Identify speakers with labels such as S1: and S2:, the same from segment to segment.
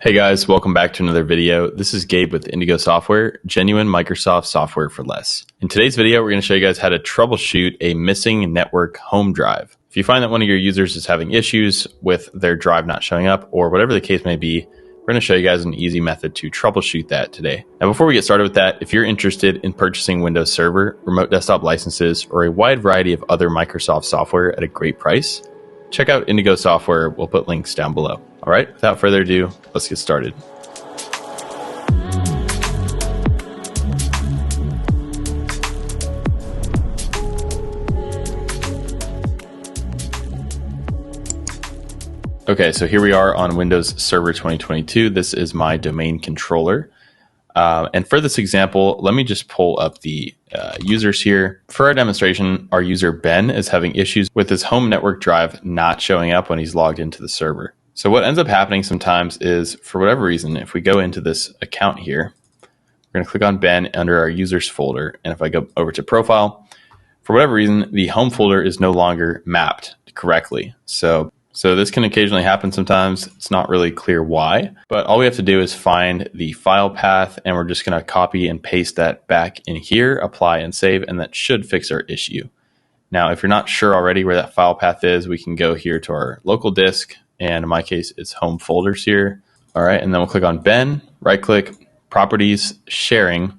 S1: Hey guys, welcome back to another video. This is Gabe with Indigo Software, genuine Microsoft software for less. In today's video, we're going to show you guys how to troubleshoot a missing network home drive. If you find that one of your users is having issues with their drive not showing up or whatever the case may be, we're going to show you guys an easy method to troubleshoot that today. Now, before we get started with that, if you're interested in purchasing Windows Server, remote desktop licenses, or a wide variety of other Microsoft software at a great price, check out Indigo Software. We'll put links down below. All right, without further ado, let's get started. Okay, so here we are on Windows Server 2022. This is my domain controller. And for this example, let me just pull up the users here. For our demonstration, our user Ben is having issues with his home network drive not showing up when he's logged into the server. So what ends up happening sometimes is, for whatever reason, if we go into this account here, we're going to click on Ben under our users folder. And if I go over to profile, for whatever reason, the home folder is no longer mapped correctly. So this can occasionally happen sometimes. It's not really clear why, but all we have to do is find the file path, and we're just going to copy and paste that back in here, apply and save, and that should fix our issue. Now, if you're not sure already where that file path is, we can go here to our local disk, and in my case, it's home folders here. All right, and then we'll click on Ben, right click, properties, sharing,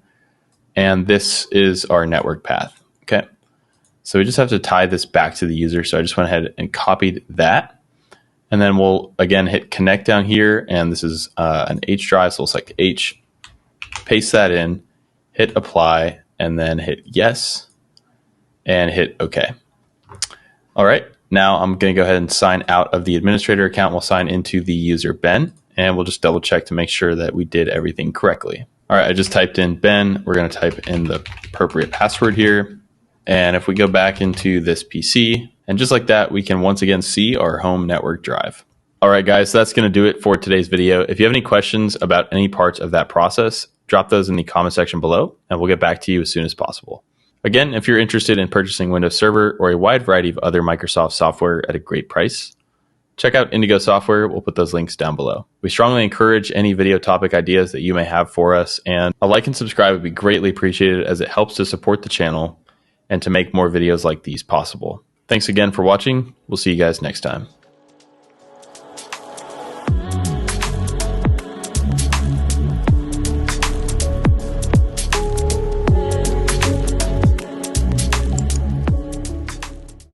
S1: and this is our network path. Okay, so we just have to tie this back to the user. So I just went ahead and copied that. And then we'll, again, hit connect down here. And this is an H drive. So we'll select H, paste that in, hit apply, and then hit yes, and hit OK. All right. Now I'm going to go ahead and sign out of the administrator account. We'll sign into the user Ben, and we'll just double check to make sure that we did everything correctly. All right. I just typed in Ben. We're going to type in the appropriate password here. And if we go back into this PC, and just like that, we can once again see our home network drive. All right, guys, so that's going to do it for today's video. If you have any questions about any parts of that process, drop those in the comment section below, and we'll get back to you as soon as possible. Again, if you're interested in purchasing Windows Server or a wide variety of other Microsoft software at a great price, check out Indigo Software. We'll put those links down below. We strongly encourage any video topic ideas that you may have for us, and a like and subscribe would be greatly appreciated as it helps to support the channel and to make more videos like these possible. Thanks again for watching. We'll see you guys next time.